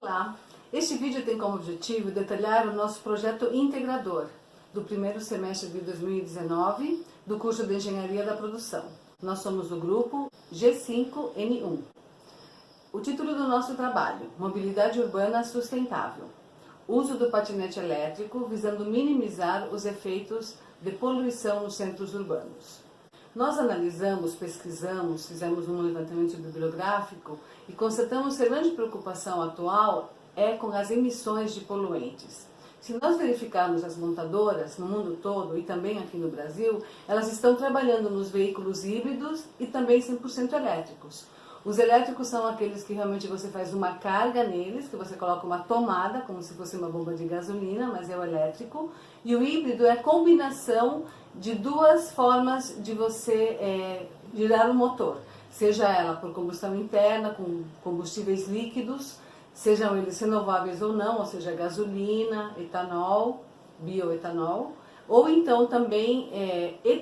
Olá! Este vídeo tem como objetivo detalhar o nosso projeto integrador do primeiro semestre de 2019 do curso de Engenharia da Produção. Nós somos o grupo G5N1. O título do nosso trabalho: Mobilidade Urbana Sustentável. Uso do patinete elétrico visando minimizar os efeitos de poluição nos centros urbanos. Nós analisamos, pesquisamos, fizemos um levantamento bibliográfico e constatamos que a grande preocupação atual é com as emissões de poluentes. Se nós verificarmos as montadoras no mundo todo e também aqui no Brasil, elas estão trabalhando nos veículos híbridos e também 100% elétricos. Os elétricos são aqueles que realmente você faz uma carga neles, que você coloca uma tomada, como se fosse uma bomba de gasolina, mas é o elétrico. E o híbrido é a combinação de duas formas de você girar o motor. Seja ela por combustão interna, com combustíveis líquidos, sejam eles renováveis ou não, ou seja, gasolina, etanol, bioetanol, ou então também,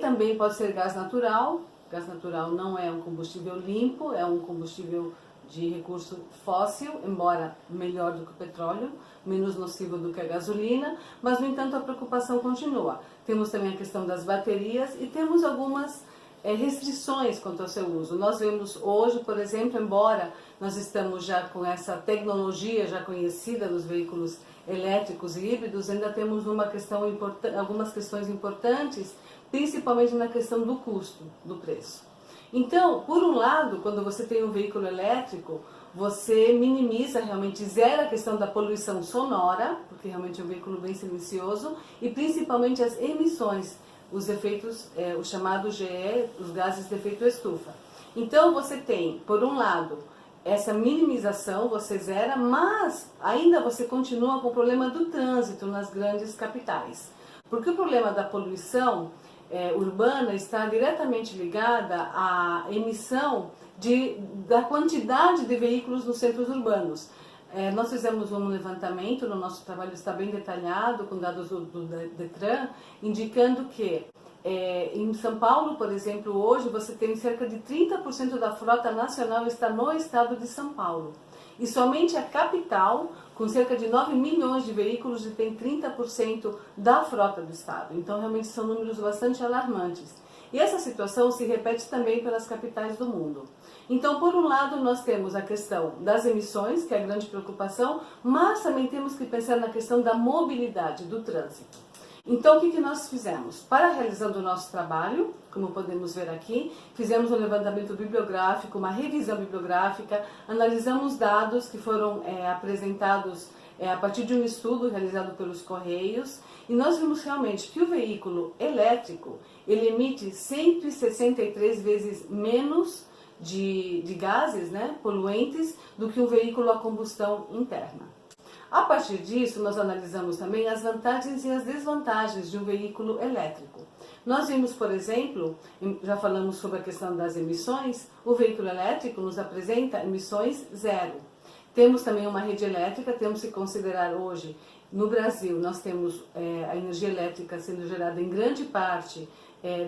também pode ser gás natural. Gás natural não é um combustível limpo, é um combustível de recurso fóssil, embora melhor do que o petróleo, menos nocivo do que a gasolina, mas no entanto a preocupação continua. Temos também a questão das baterias e temos algumas restrições quanto ao seu uso. Nós vemos hoje, por exemplo, embora nós estamos já com essa tecnologia já conhecida dos veículos elétricos e híbridos, ainda temos algumas questões importantes, principalmente na questão do custo, do preço. Então, por um lado, quando você tem um veículo elétrico, você minimiza, realmente zera a questão da poluição sonora, porque realmente é um veículo bem silencioso, e principalmente as emissões, os efeitos, os chamados GE, os gases de efeito estufa. Então você tem, por um lado, essa minimização, você zera, mas ainda você continua com o problema do trânsito nas grandes capitais. Porque o problema da poluição urbana está diretamente ligada à emissão da quantidade de veículos nos centros urbanos. Nós fizemos um levantamento, no nosso trabalho está bem detalhado, com dados do Detran, indicando que em São Paulo, por exemplo, hoje você tem cerca de 30% da frota nacional está no estado de São Paulo. E somente a capital, com cerca de 9 milhões de veículos, tem 30% da frota do estado. Então, realmente são números bastante alarmantes. E essa situação se repete também pelas capitais do mundo. Então, por um lado, nós temos a questão das emissões, que é a grande preocupação, mas também temos que pensar na questão da mobilidade, do trânsito. Então, o que nós fizemos? Para realizar o nosso trabalho, como podemos ver aqui, fizemos um levantamento bibliográfico, uma revisão bibliográfica, analisamos dados que foram apresentados a partir de um estudo realizado pelos Correios, e nós vimos realmente que o veículo elétrico, ele emite 163 vezes menos de gases, poluentes, do que um veículo a combustão interna. A partir disso, nós analisamos também as vantagens e as desvantagens de um veículo elétrico. Nós vimos, por exemplo, já falamos sobre a questão das emissões, o veículo elétrico nos apresenta emissões zero. Temos também uma rede elétrica, temos que considerar hoje, no Brasil, nós temos a energia elétrica sendo gerada em grande parte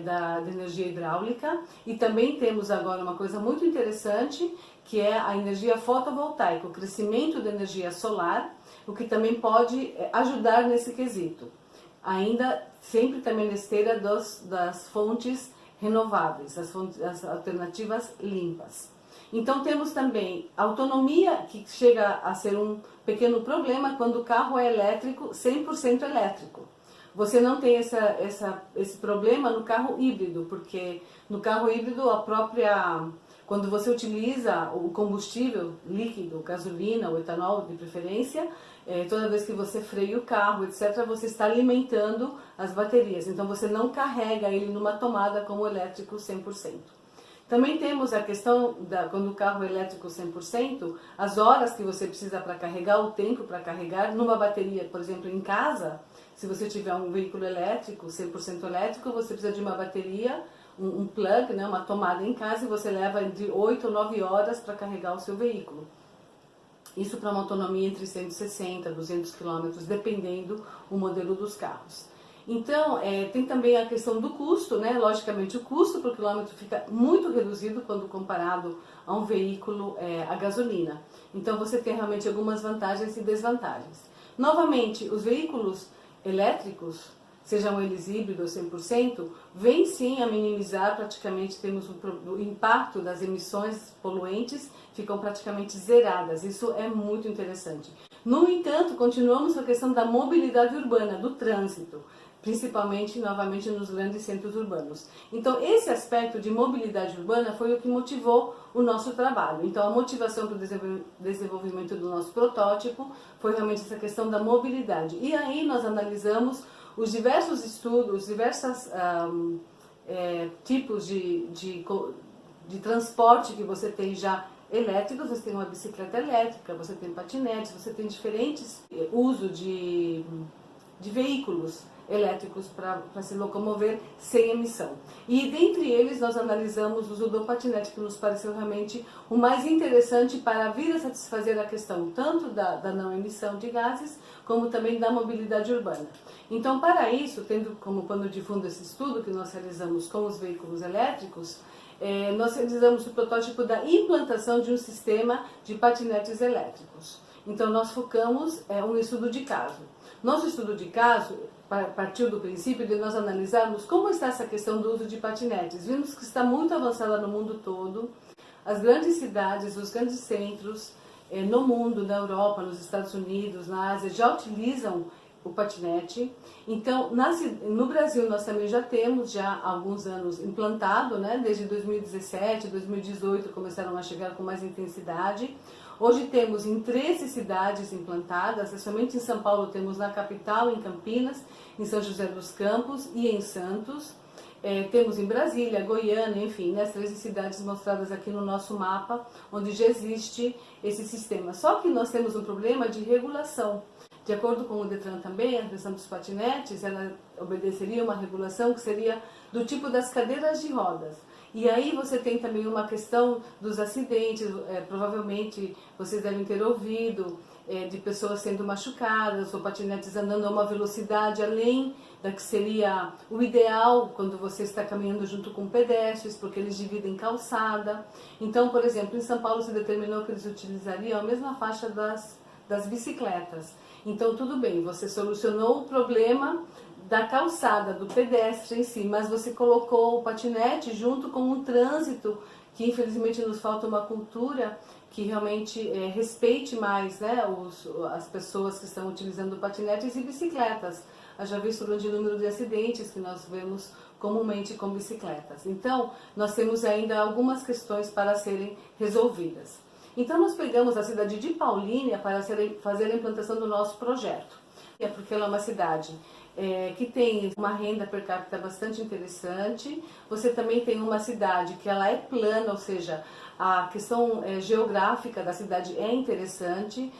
da energia hidráulica, e também temos agora uma coisa muito interessante, que é a energia fotovoltaica, o crescimento da energia solar, o que também pode ajudar nesse quesito. Ainda sempre também na esteira das fontes renováveis, as alternativas limpas. Então temos também autonomia, que chega a ser um pequeno problema quando o carro é elétrico, 100% elétrico. Você não tem esse problema no carro híbrido, porque no carro híbrido quando você utiliza o combustível líquido, gasolina ou etanol de preferência, toda vez que você freia o carro, etc., você está alimentando as baterias. Então você não carrega ele numa tomada como elétrico 100%. Também temos a questão, quando o carro é elétrico 100%, as horas que você precisa para carregar, o tempo para carregar, numa bateria, por exemplo, em casa, se você tiver um veículo elétrico, 100% elétrico, você precisa de uma bateria, um plug, uma tomada em casa, e você leva de 8 ou 9 horas para carregar o seu veículo. Isso para uma autonomia entre 160 e 200 km, dependendo o modelo dos carros. Então, tem também a questão do custo, né? Logicamente o custo por quilômetro fica muito reduzido quando comparado a um veículo a gasolina. Então você tem realmente algumas vantagens e desvantagens. Novamente, os veículos elétricos, sejam eles híbridos 100%, vêm sim a minimizar, praticamente temos o impacto das emissões poluentes, ficam praticamente zeradas. Isso é muito interessante. No entanto, continuamos com a questão da mobilidade urbana, do trânsito, principalmente, novamente, nos grandes centros urbanos. Então, esse aspecto de mobilidade urbana foi o que motivou o nosso trabalho. Então, a motivação para o desenvolvimento do nosso protótipo foi realmente essa questão da mobilidade. E aí nós analisamos os diversos estudos, diversos tipos de transporte que você tem já elétricos. Você tem uma bicicleta elétrica, você tem patinetes, você tem diferentes uso de veículos elétricos para se locomover sem emissão. E dentre eles nós analisamos o uso do patinete, que nos pareceu realmente o mais interessante para vir a satisfazer a questão tanto da não emissão de gases, como também da mobilidade urbana. Então, para isso, tendo como pano de fundo esse estudo que nós realizamos com os veículos elétricos, nós realizamos o protótipo da implantação de um sistema de patinetes elétricos. Então, nós focamos um estudo de caso. Nosso estudo de caso partiu do princípio de nós analisarmos como está essa questão do uso de patinetes. Vimos que está muito avançada no mundo todo. As grandes cidades, os grandes centros no mundo, na Europa, nos Estados Unidos, na Ásia, já utilizam o patinete. Então, no Brasil nós também já temos há alguns anos implantado, né? Desde 2017, 2018 começaram a chegar com mais intensidade. Hoje temos em 13 cidades implantadas, somente em São Paulo temos na capital, em Campinas, em São José dos Campos e em Santos. Temos em Brasília, Goiânia, enfim, as 13 cidades mostradas aqui no nosso mapa, onde já existe esse sistema. Só que nós temos um problema de regulação. De acordo com o Detran também, a questão dos patinetes, ela obedeceria uma regulação que seria do tipo das cadeiras de rodas. E aí você tem também uma questão dos acidentes, provavelmente vocês devem ter ouvido de pessoas sendo machucadas ou patinetes andando a uma velocidade além da que seria o ideal quando você está caminhando junto com pedestres, porque eles dividem calçada. Então, por exemplo, em São Paulo se determinou que eles utilizariam a mesma faixa das bicicletas. Então, tudo bem, você solucionou o problema da calçada, do pedestre em si, mas você colocou o patinete junto com o trânsito, que infelizmente nos falta uma cultura que realmente respeite mais, né, as pessoas que estão utilizando patinetes e bicicletas. Já visto o grande número de acidentes que nós vemos comumente com bicicletas. Então, nós temos ainda algumas questões para serem resolvidas. Então, nós pegamos a cidade de Paulínia para fazer a implantação do nosso projeto. Porque ela é uma cidade que tem uma renda per capita bastante interessante. Você também tem uma cidade que ela é plana, ou seja, a questão geográfica da cidade é interessante.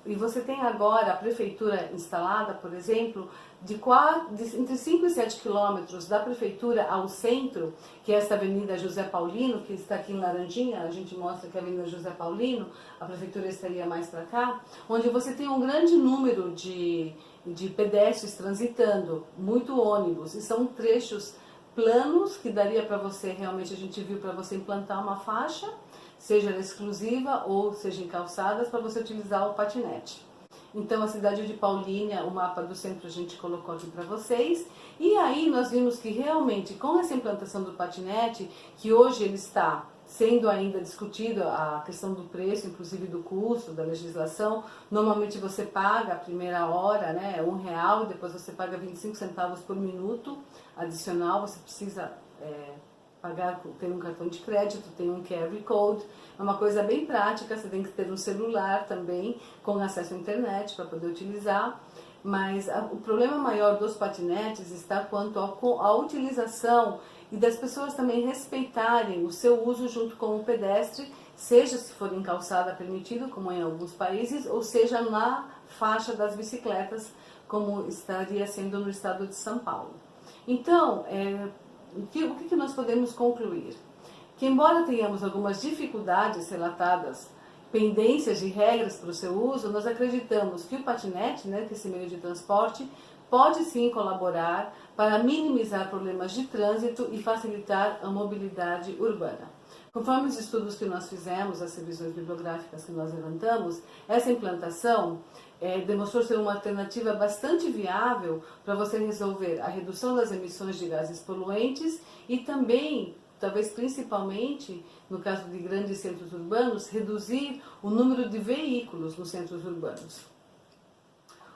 E você tem agora a prefeitura instalada, por exemplo, entre 5 e 7 quilômetros da prefeitura ao centro, que é essa Avenida José Paulino, que está aqui em Laranjinha. A gente mostra que a Avenida José Paulino, a prefeitura estaria mais para cá, onde você tem um grande número de pedestres transitando, muito ônibus, e são trechos planos que daria para você, realmente a gente viu, para você implantar uma faixa, seja ela exclusiva ou seja em calçadas, para você utilizar o patinete. Então, a cidade de Paulínia, o mapa do centro a gente colocou aqui para vocês. E aí nós vimos que realmente com essa implantação do patinete, que hoje ele está sendo ainda discutido, a questão do preço, inclusive do custo, da legislação. Normalmente você paga a primeira hora, né, R$1, depois você paga 25 centavos por minuto adicional. Você precisa pagar, tem um cartão de crédito, tem um QR Code, é uma coisa bem prática. Você tem que ter um celular também com acesso à internet para poder utilizar. Mas o problema maior dos patinetes está quanto à utilização e das pessoas também respeitarem o seu uso junto com o pedestre, seja se for em calçada permitido, como em alguns países, ou seja na faixa das bicicletas, como estaria sendo no estado de São Paulo. Então, o que nós podemos concluir? Que embora tenhamos algumas dificuldades relatadas, pendências de regras para o seu uso, nós acreditamos que o patinete, né, que esse meio de transporte, pode sim colaborar para minimizar problemas de trânsito e facilitar a mobilidade urbana. Conforme os estudos que nós fizemos, as revisões bibliográficas que nós levantamos, essa implantação demonstrou ser uma alternativa bastante viável para você resolver a redução das emissões de gases poluentes e também, talvez principalmente, no caso de grandes centros urbanos, reduzir o número de veículos nos centros urbanos.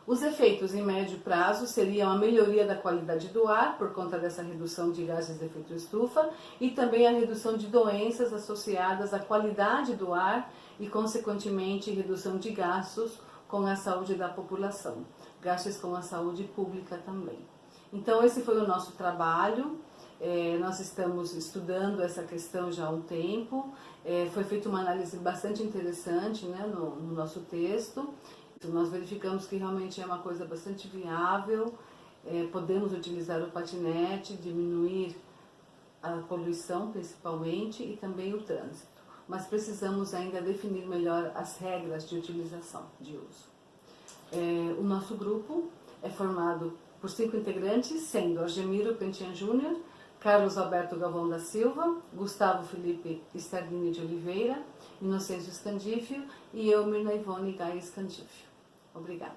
Os efeitos em médio prazo seriam a melhoria da qualidade do ar, por conta dessa redução de gases de efeito estufa, e também a redução de doenças associadas à qualidade do ar e, consequentemente, redução de gastos com a saúde da população, gastos com a saúde pública também. Então, esse foi o nosso trabalho. Nós estamos estudando essa questão já há um tempo. Foi feita uma análise bastante interessante, né, no nosso texto. Nós verificamos que realmente é uma coisa bastante viável, podemos utilizar o patinete, diminuir a poluição principalmente e também o trânsito. Mas precisamos ainda definir melhor as regras de utilização, de uso. O nosso grupo é formado por 5 integrantes, sendo Argemiro Pentinha Júnior, Carlos Alberto Galvão da Silva, Gustavo Felipe Stardini de Oliveira, Inocêncio Scandífio e eu, Mirna Ivone Gaia Scandífio. Obrigada.